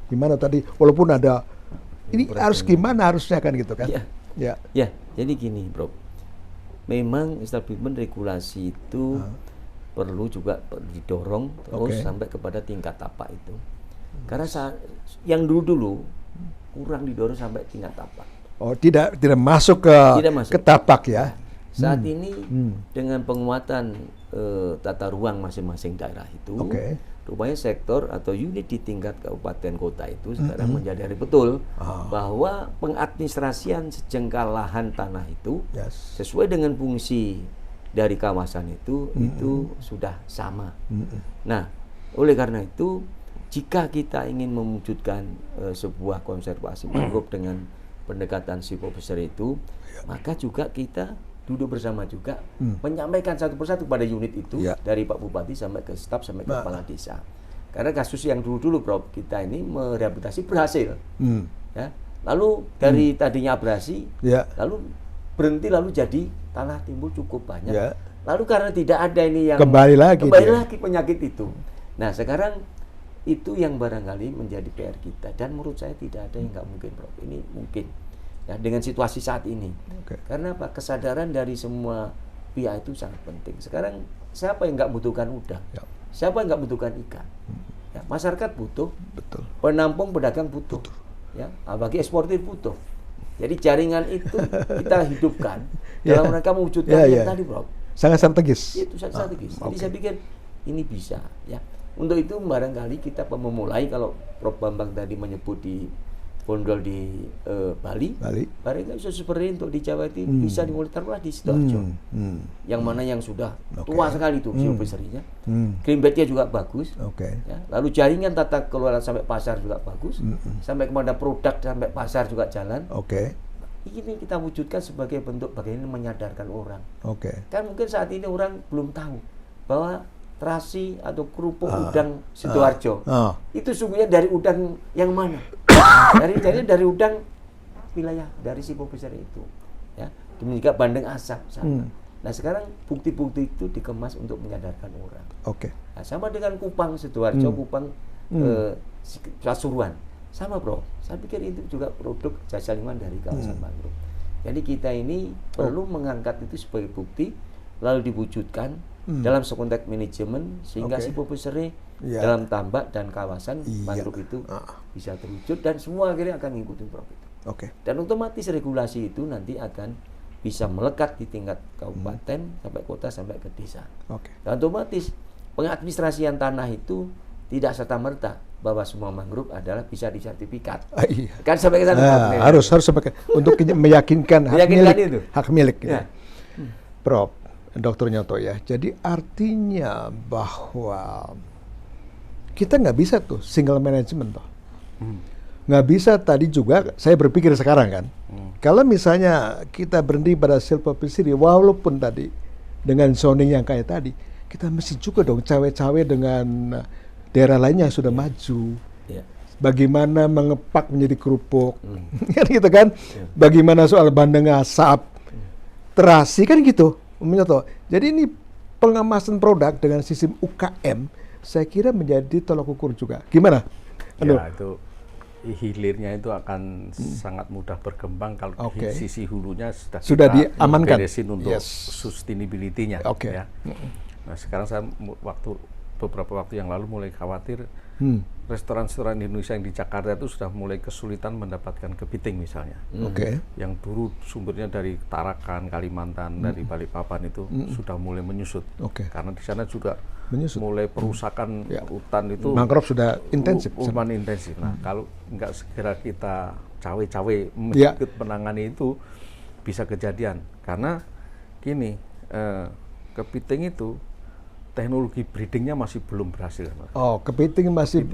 Gimana tadi, walaupun ada, ini harus gimana harusnya kan gitu kan. Jadi gini Bro, memang establishment regulasi itu perlu juga didorong terus sampai kepada tingkat tapak itu. Karena yang dulu kurang didorong sampai tingkat tapak. Tidak masuk ke tapak ya. Saat ini dengan penguatan tata ruang masing-masing daerah itu, rupanya sektor atau unit di tingkat kabupaten kota itu sekarang menyadari betul bahwa pengadministrasian sejengkal lahan tanah itu sesuai dengan fungsi dari kawasan itu sudah sama. Nah, oleh karena itu jika kita ingin mewujudkan sebuah konservasi mangrove dengan pendekatan silvophysery itu, maka juga kita duduk bersama juga menyampaikan satu persatu pada unit itu dari Pak Bupati sampai ke staf sampai ke kepala desa. Karena kasus yang dulu Prof, kita ini merehabilitasi berhasil. Ya. Lalu dari tadinya abrasi, lalu berhenti lalu jadi tanah timbul cukup banyak. Lalu karena tidak ada ini yang kembali lagi penyakit itu. Nah sekarang itu yang barangkali menjadi PR kita, dan menurut saya tidak ada yang nggak mungkin, Prof. Ini mungkin ya dengan situasi saat ini. Karena apa? Kesadaran dari semua pihak itu sangat penting. Sekarang siapa yang nggak butuhkan udang? Siapa yang nggak butuhkan ikan? Ya, masyarakat butuh, penampung pedagang butuh, ya, bagi eksportir butuh. Jadi jaringan itu kita hidupkan dalam rangka mewujudkan yang tadi, Prof. Sangat strategis. Itu sangat strategis. Jadi saya pikir ini bisa, ya. Untuk itu barangkali kita memulai, kalau Prof Bambang tadi menyebut di Bondol di Bali, barangkali seperti untuk di Jawa itu bisa dimulai, taruhlah di Sidoarjo, yang mana yang sudah tua sekali itu silvofiserinya, greenbed-nya juga bagus, ya. Lalu jaringan tata kelola sampai pasar juga bagus, sampai kepada produk sampai pasar juga jalan. Ini kita wujudkan sebagai bentuk bagaimana menyadarkan orang. Kan mungkin saat ini orang belum tahu bahwa terasi atau kerupuk udang Sidoarjo itu sungguhnya dari udang yang mana? dari udang wilayah dari silvofiseri itu, ya. Demikian juga bandeng asap sama. Nah sekarang bukti-bukti itu dikemas untuk menyadarkan orang. Nah, sama dengan Kupang Sidoarjo, Kupang Pasuruan, sama, Bro. Saya pikir itu juga produk jasa lingkungan dari kawasan mangrove. Jadi kita ini perlu mengangkat itu sebagai bukti, lalu diwujudkan dalam konteks manajemen, sehingga silvofiseri dalam tambak dan kawasan mangrove itu bisa terwujud, dan semua akhirnya akan mengikuti Prof itu. Dan otomatis regulasi itu nanti akan bisa melekat di tingkat kabupaten sampai kota sampai ke desa. Dan otomatis pengadministrasian tanah itu tidak serta-merta bahwa semua mangrove adalah bisa disertifikat. Kan sampai ke sana. Harus sampai untuk meyakinkan hak milik. Ya. Prof, Dr. Nyoto, ya. Jadi artinya bahwa kita nggak bisa tuh single management toh. Nggak bisa. Tadi juga saya berpikir sekarang kan, kalau misalnya kita berhenti pada silvofiseri, walaupun tadi dengan zoning yang kayak tadi, kita mesti juga dong cawe-cawe dengan daerah lainnya yang sudah maju. Bagaimana mengepak menjadi kerupuk, kan gitu kan? Bagaimana soal bandeng asap, terasi, kan gitu. Jadi ini pengemasan produk dengan sistem UKM, saya kira menjadi tolak ukur juga. Gimana? Ya, itu hilirnya itu akan sangat mudah berkembang kalau di sisi hulunya sudah diamankan, beresin untuk sustainability-nya. Ya. Nah sekarang saya beberapa waktu yang lalu mulai khawatir restoran-restoran Indonesia yang di Jakarta itu sudah mulai kesulitan mendapatkan kepiting misalnya. Yang dulu sumbernya dari Tarakan, Kalimantan, dari Balikpapan itu sudah mulai menyusut. Karena di sana juga mulai perusakan hutan itu. Mangrove sudah intensif. Intensif. Nah kalau nggak segera kita cawe-cawe ikut menangani itu, bisa kejadian. Karena gini, kepiting itu teknologi breedingnya masih belum berhasil. Kepiting masih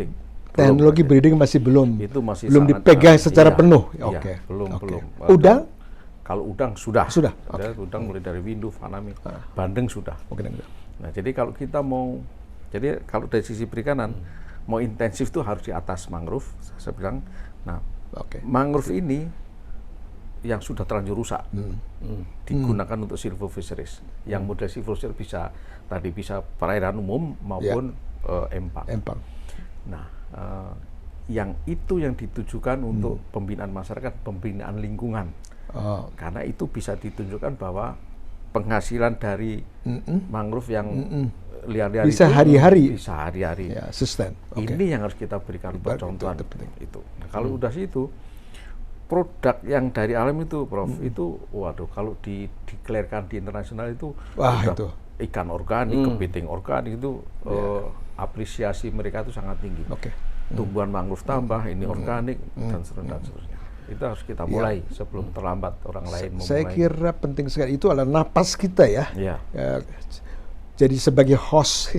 teknologi breeding masih belum. Itu masih belum dipegang secara penuh. Belum. Udang? Kalau udang sudah. Udang mulai dari Windu, Fanami, Bandeng sudah. Nah, jadi kalau kita kalau dari sisi perikanan mau intensif itu harus di atas mangrove. Saya bilang, nah, mangrove ini yang sudah terlanjur rusak digunakan untuk silvofisheries. Yang model silvofisheries bisa perairan umum maupun empang. Nah, yang itu yang ditujukan untuk pembinaan masyarakat, pembinaan lingkungan. Karena itu bisa ditunjukkan bahwa penghasilan dari mangrove yang liar-liar bisa itu hari-hari. Bisa hari-hari. Ya, sustain. Ini yang harus kita berikan percontohan itu. Nah, kalau udah situ, produk yang dari alam itu, Prof, itu waduh, kalau dideklarkan di internasional itu, itu ikan organik, kepiting organik itu apresiasi mereka itu sangat tinggi. Tumbuhan mangrove tambah, ini organik dan seterusnya. Itu harus kita mulai sebelum terlambat orang lain memulai. Saya kira penting sekali, itu adalah napas kita ya. Jadi sebagai host,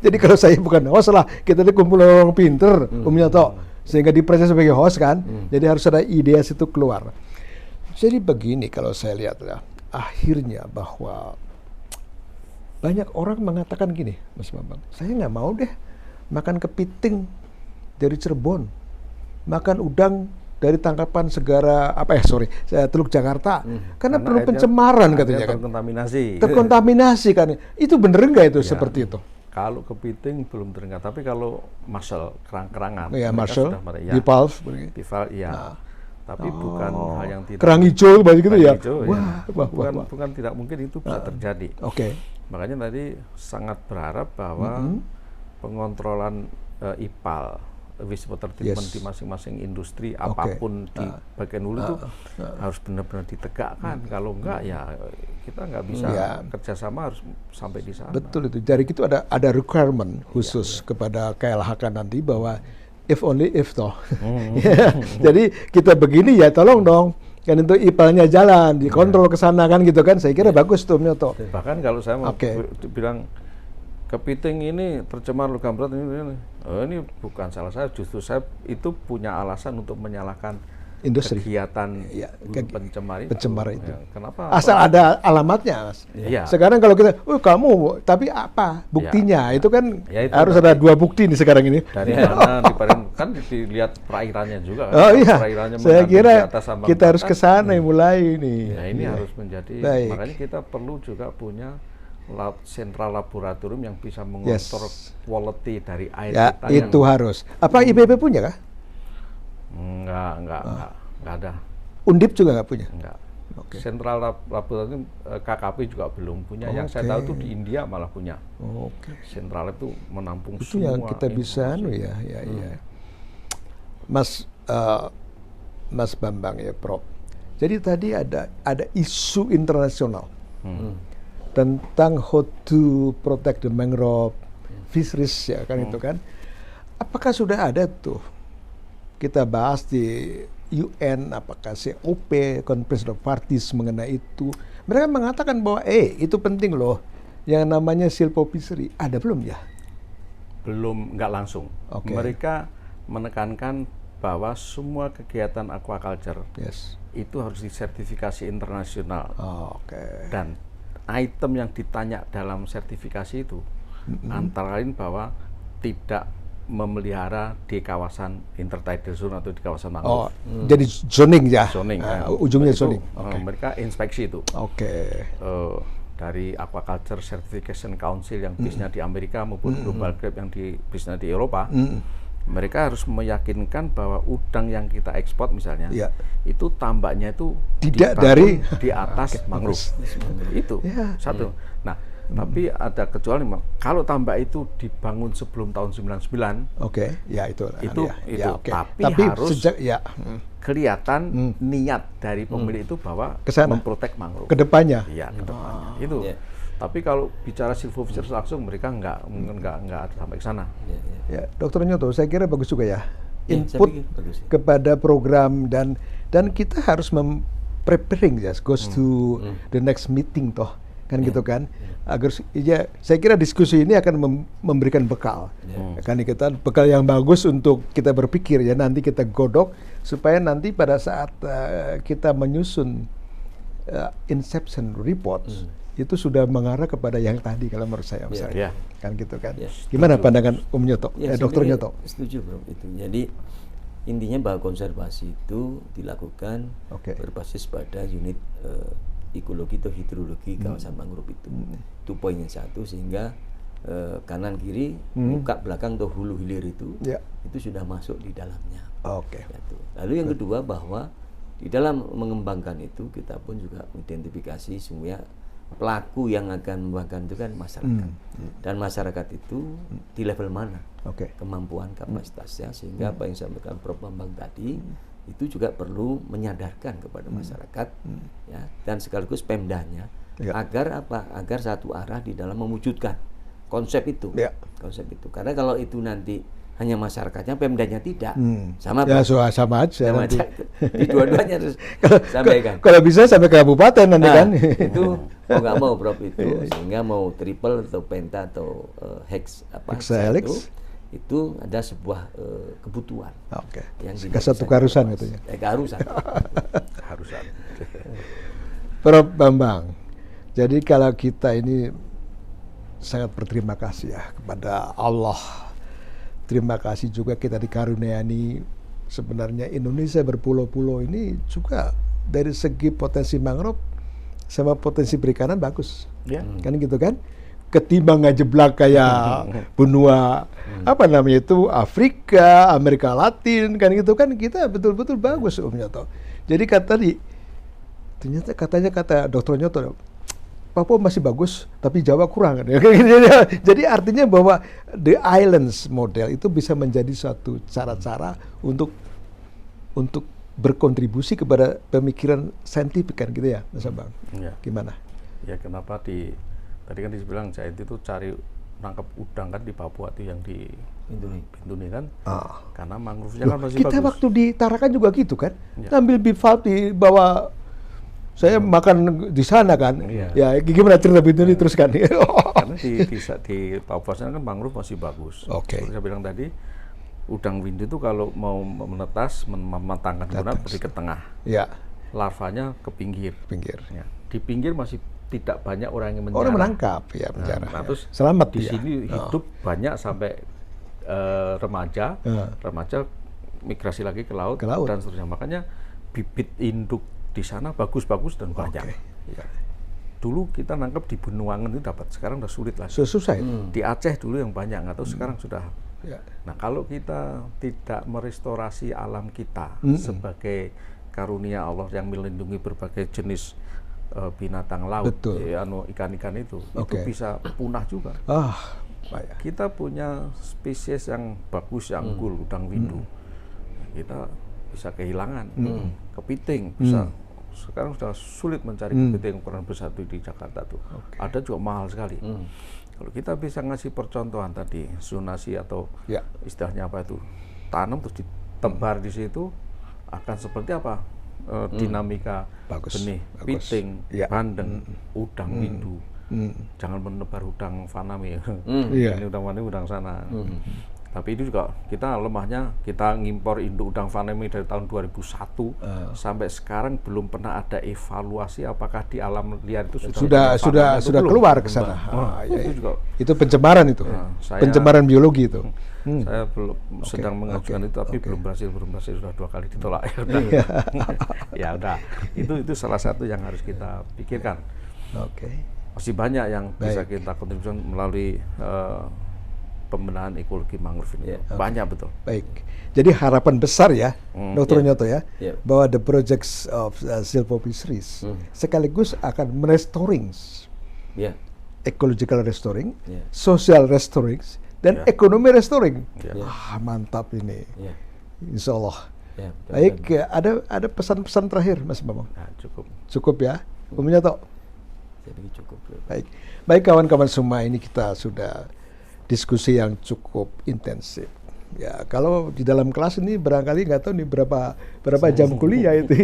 Jadi kalau saya bukan host lah, kita ini kumpul orang pinter, sehingga dipercaya sebagai host kan. Jadi harus ada ide situ keluar. Jadi begini kalau saya lihat ya, akhirnya bahwa banyak orang mengatakan gini, Mas Bambang, saya nggak mau deh makan kepiting dari Cirebon, makan udang dari tangkapan Teluk Jakarta karena perlu airnya pencemaran katanya kan. Terkontaminasi kan. Itu bener nggak itu seperti itu? Kalau kepiting belum terdengar, tapi kalau mussel, kerang-kerangan, ya, mussel, di valve, iya. Tapi bukan hal yang tidak. Kerang hijau gitu ya. Bukan tidak mungkin itu bisa terjadi. Oke. Makanya tadi sangat berharap bahwa pengontrolan IPAL, wastewater treatment di masing-masing industri apapun di bagian hulu itu harus benar-benar ditegakkan. Kalau enggak ya kita nggak bisa kerjasama, harus sampai di sana. Betul itu. Jadi itu ada requirement khusus kepada KLHK nanti bahwa if only if toh. Jadi kita begini ya tolong dong. Kan itu IPAL-nya jalan, dikontrol ke sana kan gitu kan. Saya kira bagus tuh Nyoto. Bahkan kalau saya mau bilang kepiting ini tercemar logam berat ini bukan salah saya, justru saya itu punya alasan untuk menyalahkan industri kegiatan pencemar itu. Ya, kenapa? Asal ada alamatnya, Mas. Ya. Sekarang kalau kita, kamu, tapi apa buktinya? Ya. Itu kan harus ada 2 bukti nih sekarang ini. Dari mana? Kan dilihat perairannya juga. Kan? Perairannya saya kira kita harus ke sana mulai ini. Ya, ini harus menjadi. Makanya kita perlu juga punya sentral laboratorium yang bisa mengontrol quality dari air kita. Itu harus. Apa IPB punya kah? Enggak ada. Undip juga nggak punya? Enggak. Sentral laboratorium KKP juga belum punya. Yang saya tahu tuh di India malah punya. Sentral itu menampung itu semua. Itu yang kita bisa ya. Mas Bambang ya, Prof. Jadi tadi ada isu internasional. Tentang how to protect the mangrove fisheries ya kan itu kan. Apakah sudah ada tuh kita bahas di UN, apakah COP, Conference of Parties mengenai itu? Mereka mengatakan bahwa itu penting loh yang namanya silvopfishery. Ada belum ya? Belum, nggak langsung. Mereka menekankan bahwa semua kegiatan aquaculture itu harus disertifikasi internasional. Dan item yang ditanya dalam sertifikasi itu antara lain bahwa tidak memelihara di kawasan intertidal zone atau di kawasan mangrove. Jadi zoning ya? Zoning. Ujungnya zoning. Mereka inspeksi itu. Dari Aquaculture Certification Council yang bisnya di Amerika maupun Global GRAPE yang bisnya di Eropa. Mereka harus meyakinkan bahwa udang yang kita ekspor misalnya itu tambaknya itu tidak dari di atas mangrove. Itu satu. Nah, tapi ada kecuali kalau tambak itu dibangun sebelum tahun 99. Tapi harus kelihatan niat dari pemilik itu bahwa memprotek mangrove. Kedepannya. Iya, kedepannya. Itu. Tapi kalau bicara silvophisheries langsung mereka nggak sampai ke sana. Ya, Dr. Nyoto, saya kira bagus juga ya input kepada program dan kita harus preparing goes to the next meeting toh kan gitu kan agar saya kira diskusi ini akan memberikan bekal kan kita bekal yang bagus untuk kita berpikir ya nanti kita godok supaya nanti pada saat kita menyusun inception reports itu sudah mengarah kepada yang tadi kalau menurut saya kan gitu kan. Gimana pandangan Nyoto? Dr. Nyoto? Setuju Bro itu. Jadi intinya bahwa konservasi itu dilakukan berbasis pada unit ekologi atau hidrologi kawasan mangrove itu. Itu poin yang satu sehingga kanan kiri muka belakang atau hulu hilir itu sudah masuk di dalamnya. Lalu yang kedua bahwa di dalam mengembangkan itu kita pun juga identifikasi semua pelaku yang akan mengembangkan itu kan masyarakat dan masyarakat itu di level mana kemampuan kapasitasnya sehingga apa yang disampaikan Prof. Bambang tadi itu juga perlu menyadarkan kepada masyarakat ya dan sekaligus Pemdanya agar satu arah di dalam mewujudkan konsep itu karena kalau itu nanti hanya masyarakatnya, Pemdanya tidak. Sama aja. Di dua-duanya harus sampaikan. Kalau bisa sampai ke kabupaten nanti kan. Itu mau nggak mau Prof itu sehingga mau triple atau penta atau hexahelix itu ada sebuah kebutuhan. Yang satu keharusan gitu ya. Keharusan. Prof Bambang. Jadi kalau kita ini sangat berterima kasih ya kepada Allah. Terima kasih juga kita dikaruniai sebenarnya Indonesia berpulau-pulau ini juga dari segi potensi mangrove sama potensi perikanan bagus. Kan gitu kan? Ketimbang ngejeblak kayak benua apa namanya itu Afrika, Amerika Latin kan gitu kan, kita betul-betul bagus Om Nyoto. Jadi ternyata kata Dr. Nyoto, Papua masih bagus tapi Jawa kurang. Jadi artinya bahwa the islands model itu bisa menjadi suatu cara-cara untuk berkontribusi kepada pemikiran saintifik kan gitu ya, Mas Bambang. Gimana? Ya kenapa tadi kan dibilang Jait itu cari nangkep udang kan di Papua itu yang di Bintuni kan, karena mangrove-nya kan masih kita bagus. waktu di Tarakan juga gitu kan, ngambil beef di bawah, saya makan di sana kan, ya gimana cerita Bintuni terus kan? Karena di Papua sana kan mangrove masih bagus. Seperti saya bilang tadi, udang windu itu kalau mau menetas, mematangkan guna pergi ke tengah, larvanya ke pinggir. Ya. Di pinggir masih tidak banyak orang yang menjara. Orang menangkap ya penjara. Nah, terus selamat di sini hidup banyak sampai remaja migrasi lagi ke laut dan seterusnya. Makanya bibit induk di sana bagus-bagus dan banyak. Dulu kita nangkep di Benuangan itu dapat, sekarang udah sulit lagi. Susah itu. Di Aceh dulu yang banyak, nggak tahu sekarang sudah. Nah kalau kita tidak merestorasi alam kita sebagai karunia Allah yang melindungi berbagai jenis binatang laut, ikan-ikan itu bisa punah juga. Kita punya spesies yang bagus, yang unggul, udang windu. Kita bisa kehilangan, kepiting bisa. Sekarang sudah sulit mencari kepiting ukuran besar di Jakarta tuh. Ada juga mahal sekali. Kalau kita bisa ngasih percontohan tadi, zonasi atau istilahnya apa itu, tanam terus ditebar di situ, akan seperti apa dinamika benih, piting, bandeng, udang windu. Jangan menebar udang faname. Ini udang faname, udang sana. Tapi itu juga kita lemahnya, kita ngimpor induk udang faname dari tahun 2001 sampai sekarang belum pernah ada evaluasi apakah di alam liar itu sudah keluar ke sana. Itu pencemaran itu. Pencemaran biologi itu. Saya belum sedang mengajukan itu, tapi belum berhasil, sudah 2 kali ditolak. Ya udah. Itu salah satu yang harus kita pikirkan. Masih banyak yang bisa kita kontribusikan melalui pembenahan ekologi mangrove ini. Banyak betul. Baik. Jadi harapan besar ya, Dr. Nyoto ya, bahwa the projects of Silpo Fisheries sekaligus akan merestoring, ecological restoring, social restoring, dan ekonomi restoring. Mantap ini. Insya Allah. Baik, ada pesan-pesan terakhir, Mas Bambang? Cukup ya, Om Nyoto. Cukup. Baik kawan-kawan semua, ini kita sudah diskusi yang cukup intensif. Ya, kalau di dalam kelas ini barangkali nggak tahu nih berapa jam kuliah itu.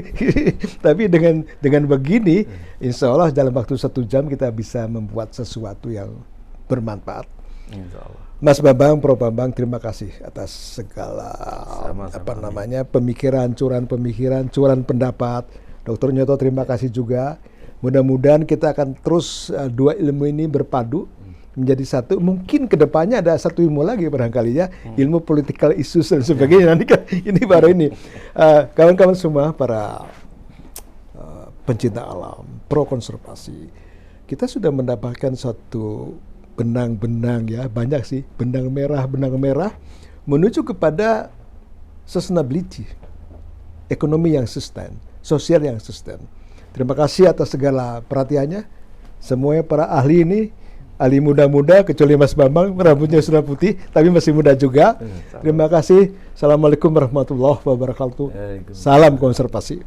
Tapi dengan begini, insya Allah dalam waktu 1 jam kita bisa membuat sesuatu yang bermanfaat. Insya Allah. Mas Bambang, Prof. Bambang, terima kasih atas segala pemikiran, curan pendapat. Dr. Nyoto, terima kasih juga. Mudah-mudahan kita akan terus 2 ilmu ini berpadu menjadi satu. Mungkin kedepannya ada satu ilmu lagi barangkali ya, ilmu political issues dan sebagainya. Nanti kan ini baru ini. Kawan-kawan semua, para pencinta alam, pro konservasi, kita sudah mendapatkan satu benang-benang ya, banyak sih, benang merah menuju kepada sustainability, ekonomi yang sustain, sosial yang sustain. Terima kasih atas segala perhatiannya. Semuanya para ahli ini, ahli muda-muda, kecuali Mas Bambang, rambutnya sudah putih, tapi masih muda juga. Terima kasih. Assalamualaikum warahmatullahi wabarakatuh. Salam konservasi.